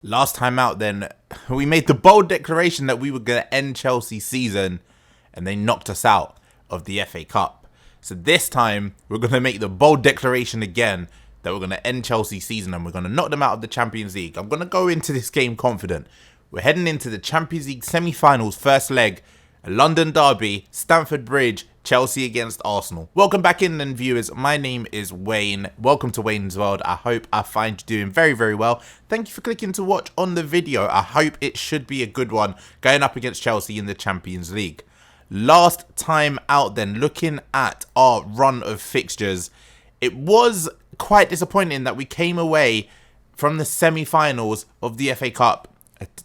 Last time out then, we made the bold declaration that we were going to end Chelsea's season and they knocked us out of the FA Cup. So this time, we're going to make the bold declaration again that we're going to end Chelsea's season and we're going to knock them out of the Champions League. I'm going to go into this game confident. We're heading into the Champions League semi-finals, first leg, a London derby, Stamford Bridge, Chelsea against Arsenal. Welcome back in then, viewers. My name is Wayne. Welcome to Wayne's World. I hope I find you doing very, very well. Thank you for clicking to watch on the video. I hope it should be a good one going up against Chelsea in the Champions League. Last time out then, looking at our run of fixtures, it was quite disappointing that we came away from the semi-finals of the FA Cup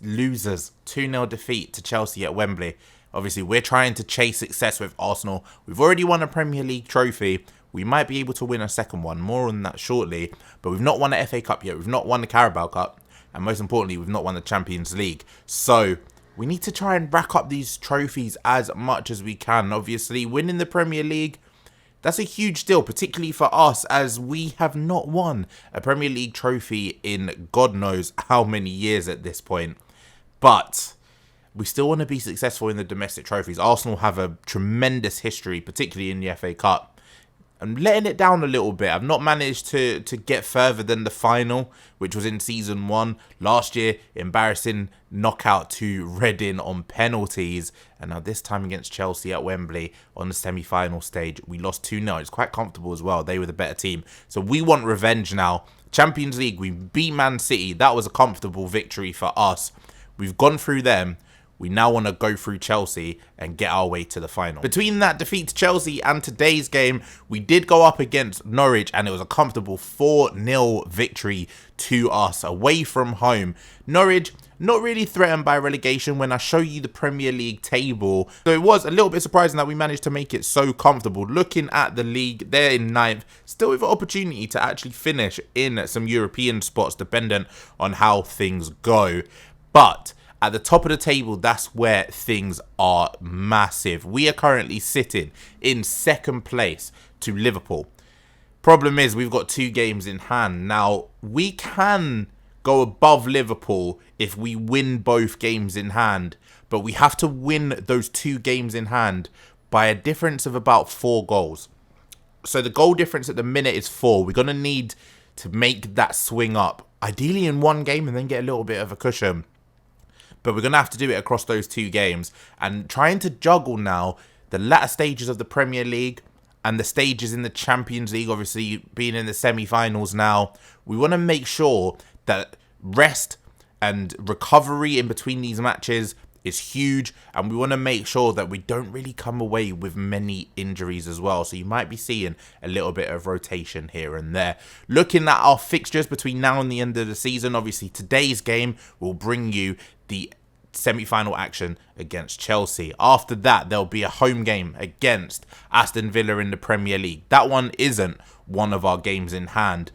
losers, 2-0 defeat to Chelsea at Wembley. Obviously, we're trying to chase success with Arsenal. We've already won a Premier League trophy. We might be able to win a second one. More on that shortly. But we've not won the FA Cup yet. We've not won the Carabao Cup. And most importantly, we've not won the Champions League. So we need to try and rack up these trophies as much as we can. Obviously, winning the Premier League, that's a huge deal, particularly for us, as we have not won a Premier League trophy in God knows how many years at this point. But we still want to be successful in the domestic trophies. Arsenal have a tremendous history, particularly in the FA Cup. I'm letting it down a little bit. I've not managed to get further than the final, which was in season 1. Last year, embarrassing knockout to Reading on penalties. And now this time against Chelsea at Wembley on the semi-final stage, we lost 2-0. It's quite comfortable as well. They were the better team. So we want revenge now. Champions League, we beat Man City. That was a comfortable victory for us. We've gone through them. We now want to go through Chelsea and get our way to the final. Between that defeat to Chelsea and today's game, we did go up against Norwich and it was a comfortable 4-0 victory to us away from home. Norwich, not really threatened by relegation when I show you the Premier League table. So it was a little bit surprising that we managed to make it so comfortable. Looking at the league, they're in 9th, still with an opportunity to actually finish in some European spots dependent on how things go. But at the top of the table, that's where things are massive. We are currently sitting in 2nd place to Liverpool. Problem is, we've got 2 games in hand. Now, we can go above Liverpool if we win both games in hand, but we have to win those 2 games in hand by a difference of about 4 goals. So the goal difference at the minute is 4. We're going to need to make that swing up, ideally in 1 game and then get a little bit of a cushion. But we're going to have to do it across those 2 games. And trying to juggle now the latter stages of the Premier League and the stages in the Champions League, obviously being in the semi-finals now, we want to make sure that rest and recovery in between these matches is huge. And we want to make sure that we don't really come away with many injuries as well. So you might be seeing a little bit of rotation here and there. Looking at our fixtures between now and the end of the season, obviously today's game will bring you the semi-final action against Chelsea. After that, there'll be a home game against Aston Villa in the Premier League. That one isn't one of our games in hand.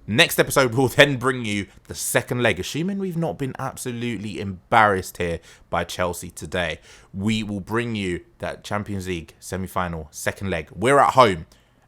Next episode will then bring you the 2nd leg. Assuming we've not been absolutely embarrassed here by Chelsea today, we will bring you that Champions League semi-final 2nd leg. We're at home.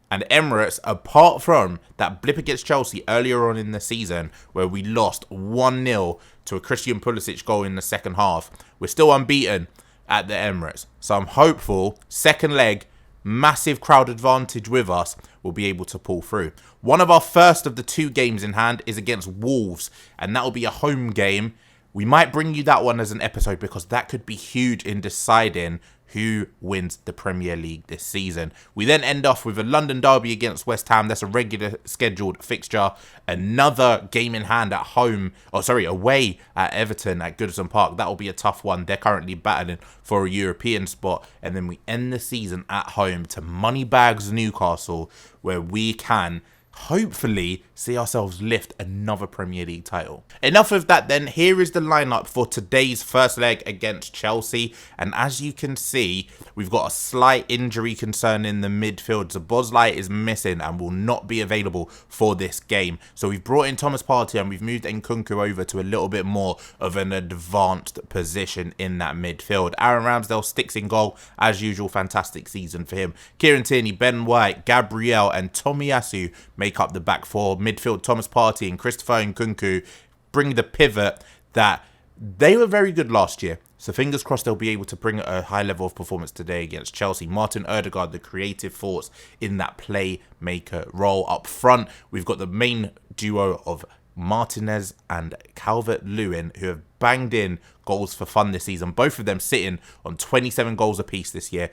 And Emirates, apart from that blip against Chelsea earlier on in the season where we lost 1-0 to a Christian Pulisic goal in the 2nd half, we're still unbeaten at the Emirates. So I'm hopeful 2nd leg, massive crowd advantage with us, we'll be able to pull through. One of our first of the 2 games in hand is against Wolves, and that will be a home game. We might bring you that one as an episode because that could be huge in deciding who wins the Premier League this season. We then end off with a London derby against West Ham. That's a regular scheduled fixture. Another game in hand at home, away at Everton at Goodison Park. That will be a tough one. They're currently battling for a European spot. And then we end the season at home to Moneybags Newcastle, where we can hopefully see ourselves lift another Premier League title. Enough of that then. Here is the lineup for today's first leg against Chelsea. And as you can see, we've got a slight injury concern in the midfield. Szoboszlai is missing and will not be available for this game. So we've brought in Thomas Partey and we've moved Nkunku over to a little bit more of an advanced position in that midfield. Aaron Ramsdale sticks in goal as usual. Fantastic season for him. Kieran Tierney, Ben White, Gabriel and Tomiyasu make up the back four. Midfield, Thomas Partey and Christopher Nkunku bring the pivot that they were very good last year. So fingers crossed they'll be able to bring a high level of performance today against Chelsea. Martin Ødegaard, the creative force in that playmaker role. Up front, we've got the main duo of Martinez and Calvert-Lewin, who have banged in goals for fun this season. Both of them sitting on 27 goals apiece this year.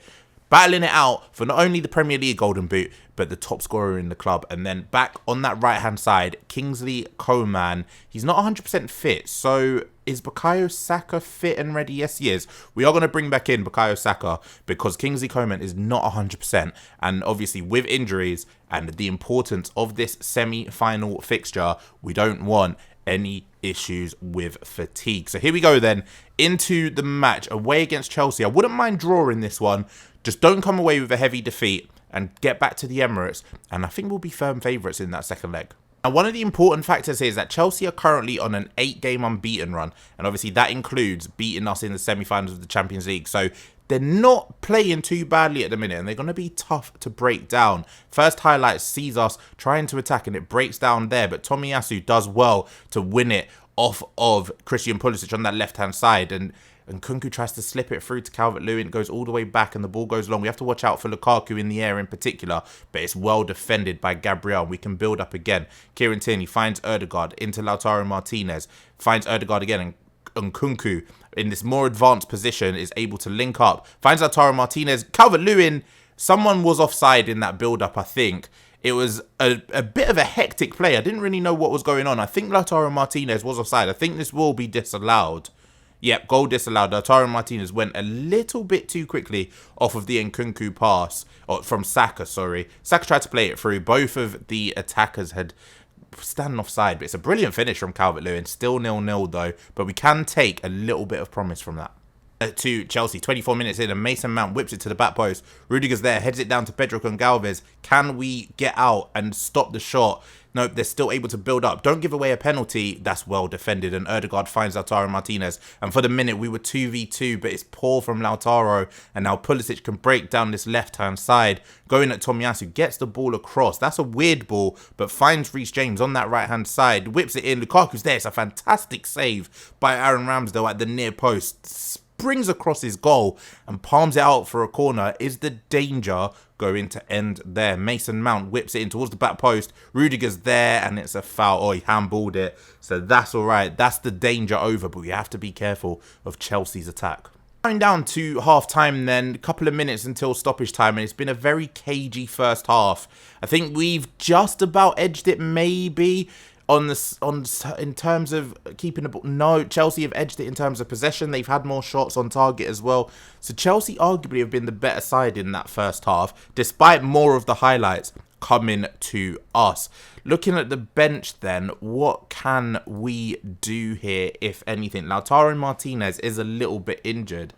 Battling it out for not only the Premier League Golden Boot, but the top scorer in the club. And then back on that right-hand side, Kingsley Coman. He's not 100% fit, so is Bukayo Saka fit and ready? Yes, he is. We are going to bring back in Bukayo Saka because Kingsley Coman is not 100%. And obviously with injuries and the importance of this semi-final fixture, we don't want any issues with fatigue. So here we go then into the match away against Chelsea. I wouldn't mind drawing this one. Just don't come away with a heavy defeat and get back to the Emirates. And I think we'll be firm favourites in that second leg. Now, one of the important factors here is that Chelsea are currently on an 8-game unbeaten run. And obviously that includes beating us in the semi-finals of the Champions League. So they're not playing too badly at the minute and they're going to be tough to break down. First highlight sees us trying to attack and it breaks down there. But Tomiyasu does well to win it off of Christian Pulisic on that left-hand side. And Kunku tries to slip it through to Calvert-Lewin. It goes all the way back and the ball goes long. We have to watch out for Lukaku in the air in particular, but it's well defended by Gabriel. We can build up again. Kieran Tierney finds Ødegaard into Lautaro Martinez. Finds Ødegaard again and Kunku in this more advanced position is able to link up. Finds Lautaro Martinez. Calvert-Lewin, someone was offside in that build-up, I think. It was a bit of a hectic play. I didn't really know what was going on. I think Lautaro Martinez was offside. I think this will be disallowed. Yep, goal disallowed. Lautaro Martinez went a little bit too quickly off of the Nkunku pass, or from Saka, sorry. Saka tried to play it through. Both of the attackers had standing offside, but it's a brilliant finish from Calvert-Lewin. Still 0-0 though, but we can take a little bit of promise from that. To Chelsea, 24 minutes in, and Mason Mount whips it to the back post. Rudiger's there, heads it down to Pedro Gonçalves. Can we get out and stop the shot? Nope, they're still able to build up. Don't give away a penalty. That's well defended. And Ødegaard finds Lautaro Martinez. And for the minute, we were 2v2, but it's poor from Lautaro. And now Pulisic can break down this left-hand side. Going at Tomiyasu, gets the ball across. That's a weird ball, but finds Reece James on that right-hand side. Whips it in. Lukaku's there. It's a fantastic save by Aaron Ramsdale at the near post. Springs across his goal and palms it out for a corner. Is the danger going to end there? Mason Mount whips it in towards the back post. Rudiger's there and it's a foul. Oh, he handballed it. So that's all right. That's the danger over, but we have to be careful of Chelsea's attack. Going down to half-time then, a couple of minutes until stoppage time, and it's been a very cagey first half. I think we've just about edged it maybe. In terms of keeping the ball, no, Chelsea have edged it in terms of possession. They've had more shots on target as well. So Chelsea arguably have been the better side in that first half, despite more of the highlights coming to us. Looking at the bench then, what can we do here, if anything? Lautaro Martinez is a little bit injured.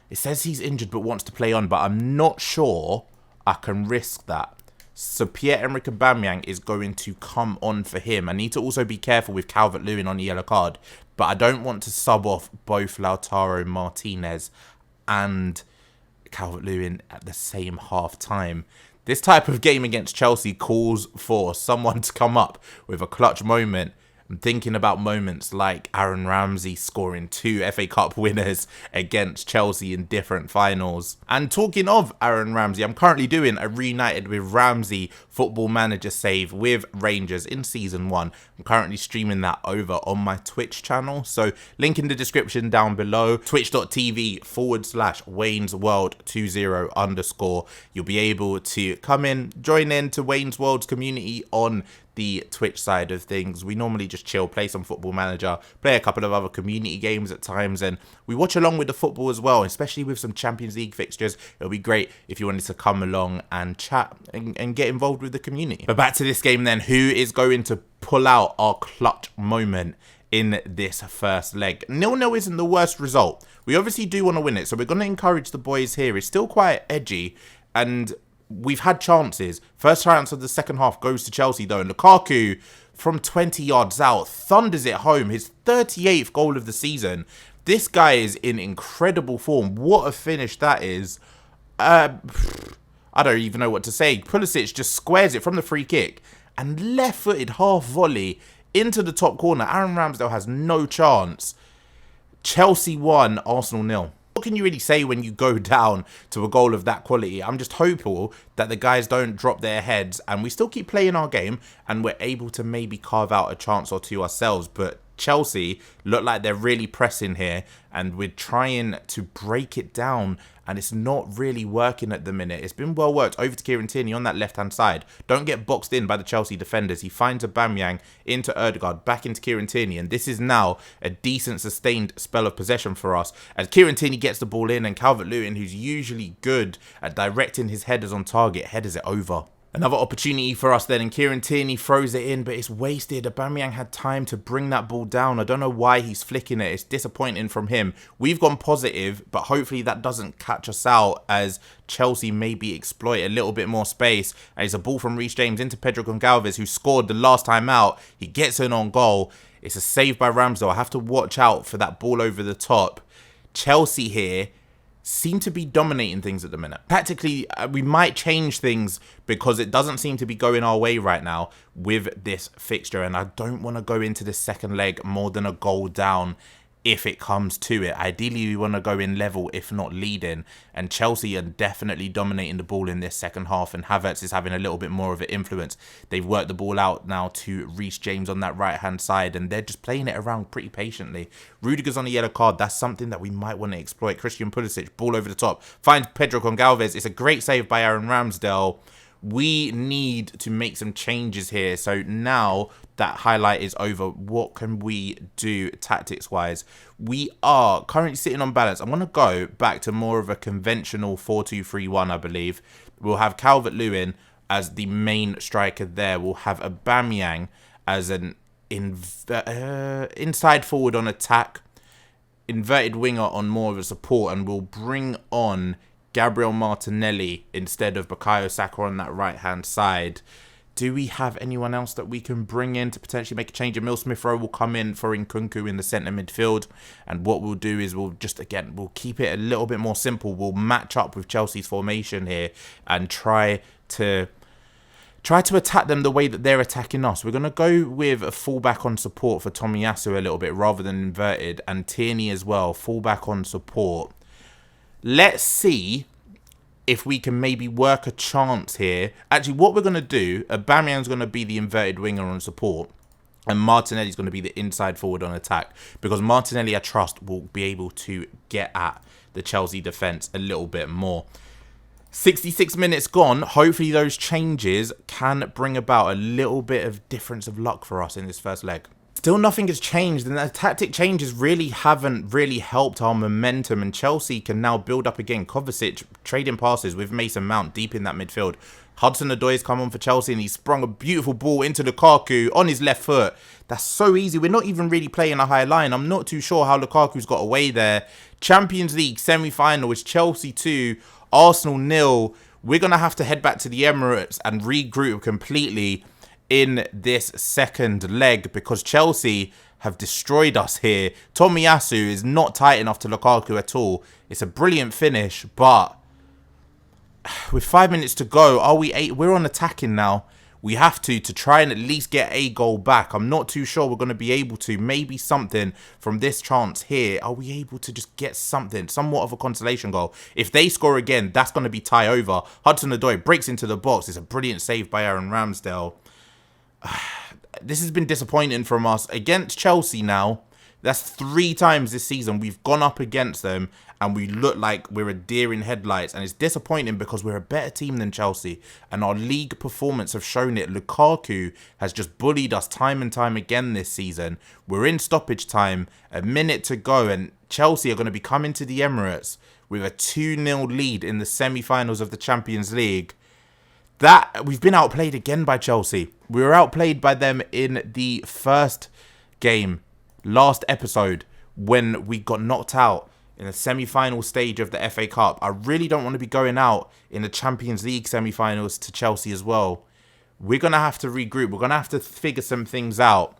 It says he's injured but wants to play on, but I'm not sure I can risk that. So Pierre-Emerick Aubameyang is going to come on for him. I need to also be careful with Calvert-Lewin on the yellow card, but I don't want to sub off both Lautaro Martinez and Calvert-Lewin at the same half time. This type of game against Chelsea calls for someone to come up with a clutch moment. I'm thinking about moments like Aaron Ramsey scoring 2 FA Cup winners against Chelsea in different finals. And talking of Aaron Ramsey, I'm currently doing a Reunited with Ramsey Football Manager save with Rangers in Season 1. I'm currently streaming that over on my Twitch channel. So link in the description down below, twitch.tv/Wayne'sWorld20_. You'll be able to come in, join in to Wayne's World's community on the Twitch side of things. We normally just chill, play some Football Manager, play a couple of other community games at times, and we watch along with the football as well, especially with some Champions League fixtures. It'll be great if you wanted to come along and chat and get involved with the community. But back to this game then, who is going to pull out our clutch moment in this first leg? 0-0 isn't the worst result. We obviously do want to win it, so we're going to encourage the boys here. It's still quite edgy, and we've had chances. First chance of the second half goes to Chelsea though, and Lukaku from 20 yards out thunders it home. His 38th goal of the season. This guy is in incredible form. What a finish that is. I don't even know what to say. Pulisic just squares it from the free kick and left-footed half volley into the top corner. Aaron Ramsdale has no chance. Chelsea 1, Arsenal 0. What can you really say when you go down to a goal of that quality? I'm just hopeful that the guys don't drop their heads and we still keep playing our game and we're able to maybe carve out a chance or two ourselves. But Chelsea look like they're really pressing here and we're trying to break it down and it's not really working at the minute. It's been well worked over to Kieran Tierney on that left-hand side. Don't get boxed in by the Chelsea defenders. He finds Aubameyang into Ødegaard, back into Kieran Tierney, and this is now a decent sustained spell of possession for us as Kieran Tierney gets the ball in and Calvert-Lewin, who's usually good at directing his headers on target, headers it over. Another opportunity for us then, and Kieran Tierney throws it in, but it's wasted. Aubameyang had time to bring that ball down. I don't know why he's flicking it. It's disappointing from him. We've gone positive, but hopefully that doesn't catch us out as Chelsea maybe exploit a little bit more space. And it's a ball from Reece James into Pedro Gonçalves, who scored the last time out. He gets in on goal. It's a save by Ramsdale. I have to watch out for that ball over the top. Chelsea here seem to be dominating things at the minute. Tactically, we might change things because it doesn't seem to be going our way right now with this fixture. And I don't want to go into the second leg more than a goal down if it comes to it. Ideally, we want to go in level, if not leading. And Chelsea are definitely dominating the ball in this second half. And Havertz is having a little bit more of an influence. They've worked the ball out now to Reece James on that right-hand side. And they're just playing it around pretty patiently. Rudiger's on a yellow card. That's something that we might want to exploit. Christian Pulisic, ball over the top. Finds Pedro Gonçalves. It's a great save by Aaron Ramsdale. We need to make some changes here. So now that highlight is over, what can we do tactics-wise? We are currently sitting on balance. I'm going to go back to more of a conventional 4-2-3-1, I believe. We'll have Calvert-Lewin as the main striker there. We'll have Aubameyang as an inside forward on attack, inverted winger on more of a support, and we'll bring on Gabriel Martinelli instead of Bukayo Saka on that right-hand side. Do we have anyone else that we can bring in to potentially make a change? Emil Smith-Rowe will come in for Nkunku in the centre midfield. And what we'll do is we'll keep it a little bit more simple. We'll match up with Chelsea's formation here and try to attack them the way that they're attacking us. We're going to go with a fullback on support for Tomiyasu a little bit rather than inverted. And Tierney as well, fullback on support. Let's see if we can maybe work a chance here. Actually, what we're going to do, Aubameyang's going to be the inverted winger on support. And Martinelli's going to be the inside forward on attack. Because Martinelli, I trust, will be able to get at the Chelsea defence a little bit more. 66 minutes gone. Hopefully those changes can bring about a little bit of difference of luck for us in this first leg. Still nothing has changed, and the tactic changes really haven't helped our momentum, and Chelsea can now build up again. Kovacic trading passes with Mason Mount deep in that midfield. Hudson-Odoi's come on for Chelsea and he sprung a beautiful ball into Lukaku on his left foot. That's so easy. We're not even really playing a high line. I'm not too sure how Lukaku's got away there. Champions League semi-final is Chelsea 2, Arsenal 0. We're going to have to head back to the Emirates and regroup completely in this second leg because Chelsea have destroyed us here. Tomiyasu is not tight enough to Lukaku at all. It's a brilliant finish, but with 5 minutes to go, we're on attacking now. We have to try and at least get a goal back. I'm not too sure we're going to be able to. Maybe something from this chance here. Are we able to just get something? Somewhat of a consolation goal. If they score again, that's going to be tie over. Hudson-Odoi breaks into the box. It's a brilliant save by Aaron Ramsdale. This has been disappointing from us. Against Chelsea now, that's 3 times this season we've gone up against them and we look like we're a deer in headlights. And it's disappointing because we're a better team than Chelsea. And our league performance have shown it. Lukaku has just bullied us time and time again this season. We're in stoppage time, a minute to go. And Chelsea are going to be coming to the Emirates with a 2-0 lead in the semi-finals of the Champions League. That we've been outplayed again by Chelsea. We were outplayed by them in the first game, last episode, when we got knocked out in the semi-final stage of the FA Cup. I really don't want to be going out in the Champions League semi-finals to Chelsea as well. We're going to have to regroup. We're going to have to figure some things out.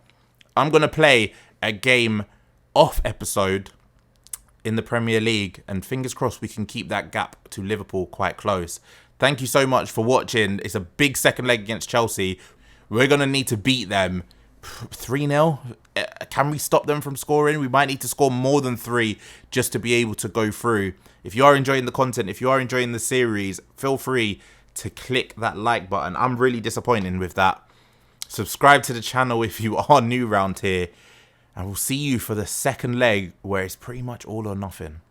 I'm going to play a game off episode in the Premier League, and fingers crossed we can keep that gap to Liverpool quite close. Thank you so much for watching. It's a big second leg against Chelsea. We're going to need to beat them 3-0. Can we stop them from scoring? We might need to score more than 3 just to be able to go through. If you are enjoying the content, if you are enjoying the series, feel free to click that like button. I'm really disappointed with that. Subscribe to the channel if you are new round here. And we'll see you for the second leg where it's pretty much all or nothing.